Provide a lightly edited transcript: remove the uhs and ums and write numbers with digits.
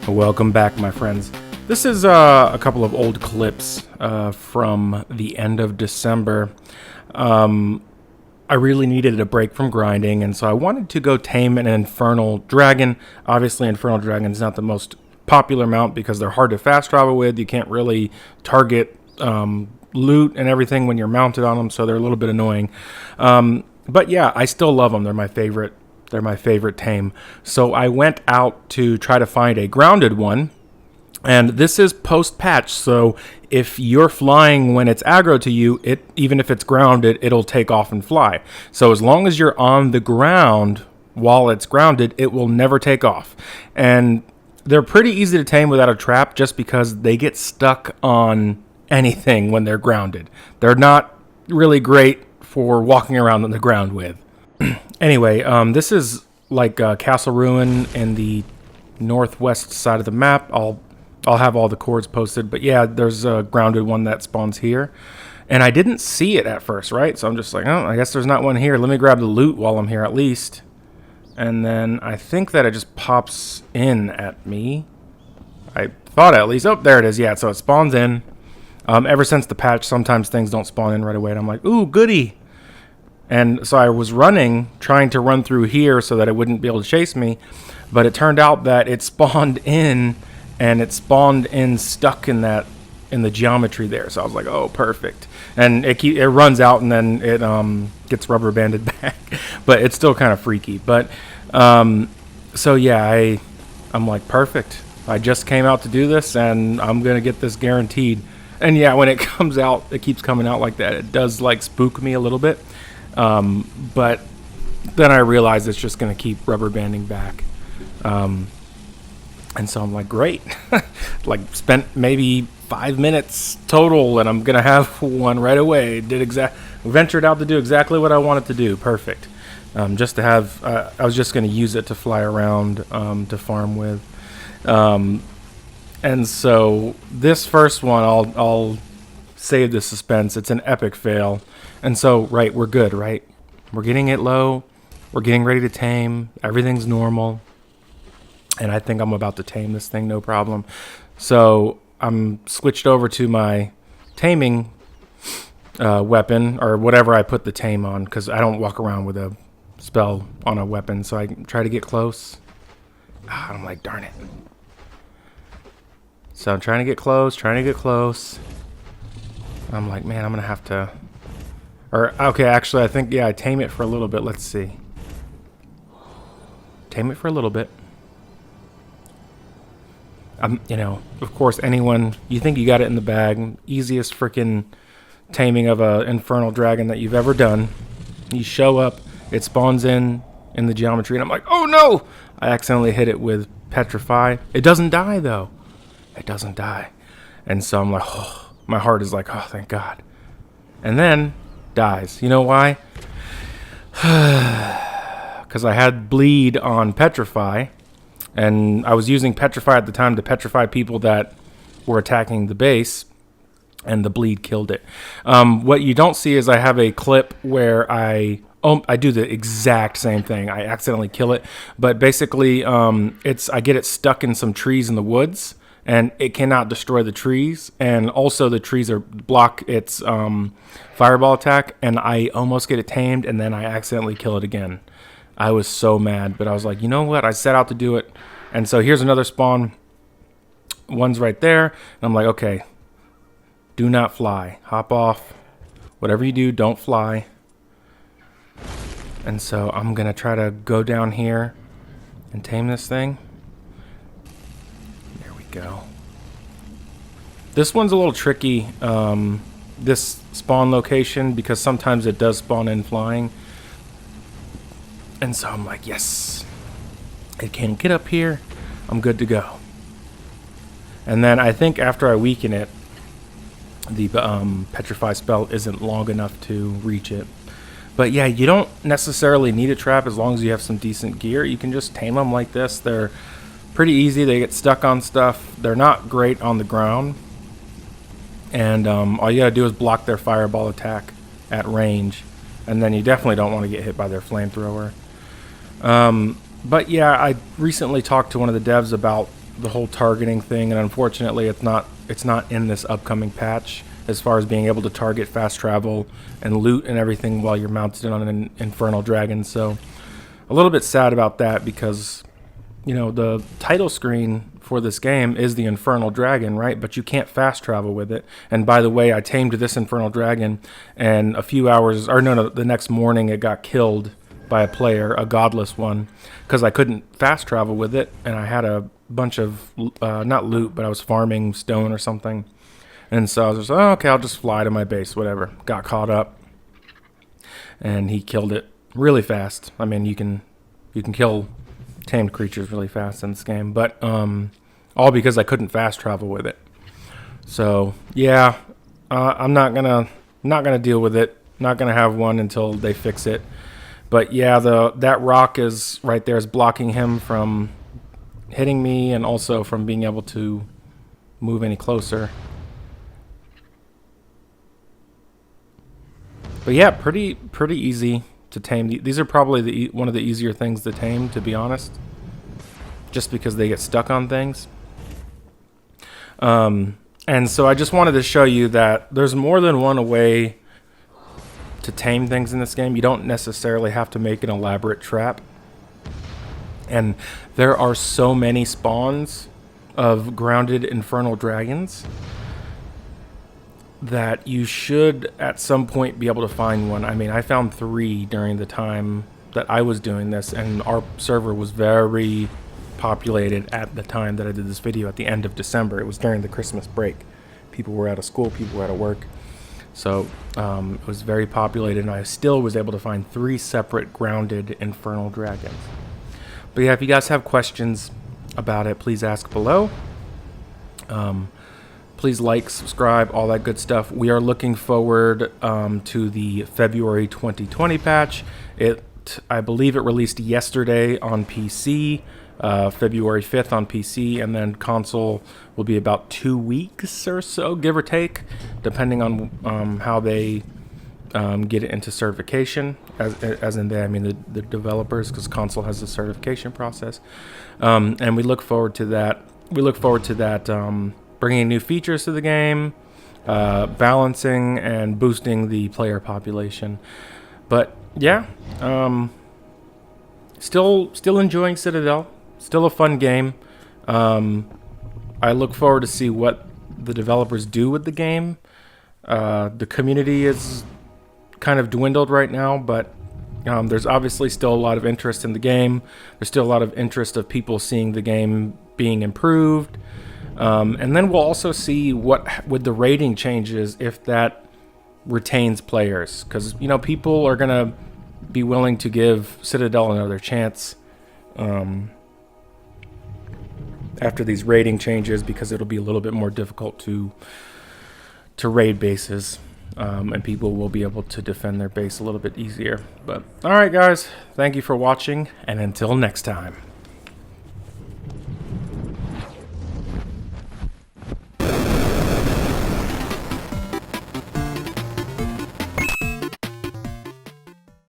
Welcome back, my friends. This is a couple of old clips from the end of December. I really needed a break from grinding, and so I wanted to go tame an Infernal Dragon. Obviously, Infernal Dragon is not the most popular mount because they're hard to fast travel with. You can't really target loot and everything when you're mounted on them, so they're a little bit annoying. But yeah, I still love them. They're my favorite. They're my favorite tame. So I went out to try to find a grounded one. And this is post-patch, so if you're flying when it's aggro to you, even if it's grounded, it'll take off and fly. So as long as you're on the ground while it's grounded, it will never take off. And they're pretty easy to tame without a trap just because they get stuck on anything when they're grounded. They're not really great for walking around on the ground with. Anyway, this is like Castle Ruin in the northwest side of the map. I'll have all the cords posted, but yeah, there's a grounded one that spawns here. And I didn't see it at first, right? So I'm just like, oh, I guess there's not one here. Let me grab the loot while I'm here at least. And then I think that it just pops in at me. I thought at least. Oh, there it is. Yeah, so it spawns in. Ever since the patch, sometimes things don't spawn in right away. And I'm like, ooh, goody. And so I was trying to run through here so that it wouldn't be able to chase me. But it turned out that it spawned in, and it spawned in stuck in the geometry there. So I was like, oh, perfect. And it runs out, and then it gets rubber banded back. But it's still kind of freaky. But so yeah, I'm like, perfect. I just came out to do this, and I'm gonna get this guaranteed. And yeah, when it comes out, it keeps coming out like that. It does like spook me a little bit. But then I realized it's just going to keep rubber banding back. And so I'm like, great. Like spent maybe 5 minutes total, and I'm going to have one right away. Ventured out to do exactly what I wanted to do. Perfect. Just to have, I was just going to use it to fly around, to farm with. And so this first one, I'll save the suspense. It's an epic fail. And so, right, we're good, right? We're getting it low. We're getting ready to tame. Everything's normal. And I think I'm about to tame this thing, no problem. So I'm switched over to my taming weapon, or whatever I put the tame on, because I don't walk around with a spell on a weapon. So I try to get close. I'm like, darn it. So I'm trying to get close. I'm like, man, I'm going to have to... okay, actually, I think, yeah, I tame it for a little bit. Let's see. Tame it for a little bit. Of course, you think you got it in the bag. Easiest freaking taming of a Infernal Dragon that you've ever done. You show up, it spawns in the geometry, and I'm like, oh no! I accidentally hit it with Petrify. It doesn't die, though. It doesn't die. And so I'm like, oh, my heart is like, oh, thank God. And then dies. You know why? Because I had bleed on Petrify, and I was using Petrify at the time to petrify people that were attacking the base, and the bleed killed it. What you don't see is I have a clip where I do the exact same thing. I accidentally kill it, but basically I get it stuck in some trees in the woods, and it cannot destroy the trees, and also the trees block its fireball attack, and I almost get it tamed, and then I accidentally kill it again. I was so mad, but I was like, you know what? I set out to do it, and so here's another spawn. One's right there, and I'm like, okay, do not fly. Hop off. Whatever you do, don't fly. And so I'm going to try to go down here and tame this thing. Go. This one's a little tricky, this spawn location, because sometimes it does spawn in flying. And so I'm like, yes, it can get up here. I'm good to go. And then I think after I weaken it, the Petrify spell isn't long enough to reach it. But yeah, you don't necessarily need a trap as long as you have some decent gear. You can just tame them like this. They're pretty easy. They get stuck on stuff. They're not great on the ground. And all you gotta do is block their fireball attack at range. And then you definitely don't want to get hit by their flamethrower. But yeah, I recently talked to one of the devs about the whole targeting thing, and unfortunately, it's not in this upcoming patch as far as being able to target fast travel and loot and everything while you're mounted on an infernal dragon. So a little bit sad about that, because you know the title screen for this game is the infernal dragon, right? But you can't fast travel with it. And by the way, I tamed this infernal dragon, and a few hours, or no, the next morning it got killed by a player, a godless one, because I couldn't fast travel with it, and I had a bunch of not loot, but I was farming stone or something. And so I was just, oh, okay, I'll just fly to my base, whatever. Got caught up, and he killed it really fast. I mean, you can kill tamed creatures really fast in this game, but all because I couldn't fast travel with it. So yeah, I'm not gonna deal with it. Not gonna have one until they fix it. But yeah, that rock is right there is blocking him from hitting me, and also from being able to move any closer. But yeah, pretty easy to tame. These are probably one of the easier things to tame, to be honest, just because they get stuck on things. And so I just wanted to show you that there's more than one way to tame things in this game. You don't necessarily have to make an elaborate trap. And there are so many spawns of grounded infernal dragons that you should at some point be able to find one. I mean, I found 3 during the time that I was doing this, and our server was very populated at the time that I did this video, at the end of December. It was during the Christmas break. People were out of school, people were out of work. So it was very populated, and I still was able to find 3 separate grounded infernal dragons. But yeah, if you guys have questions about it, please ask below. Please like, subscribe, all that good stuff. We are looking forward to the February 2020 patch. I believe it released yesterday on PC, February 5th on PC, and then console will be about 2 weeks or so, give or take, depending on how they get it into certification. As in they, I mean the developers, because console has a certification process. And we look forward to that. We look forward to that. Bringing new features to the game, balancing and boosting the player population. But yeah, still enjoying Citadel. Still a fun game. I look forward to see what the developers do with the game. The community is kind of dwindled right now, but there's obviously still a lot of interest in the game. There's still a lot of interest of people seeing the game being improved. And then we'll also see what, with the rating changes, if that retains players. Because, you know, people are going to be willing to give Citadel another chance after these rating changes, because it'll be a little bit more difficult to raid bases. And people will be able to defend their base a little bit easier. But, alright guys, thank you for watching, and until next time.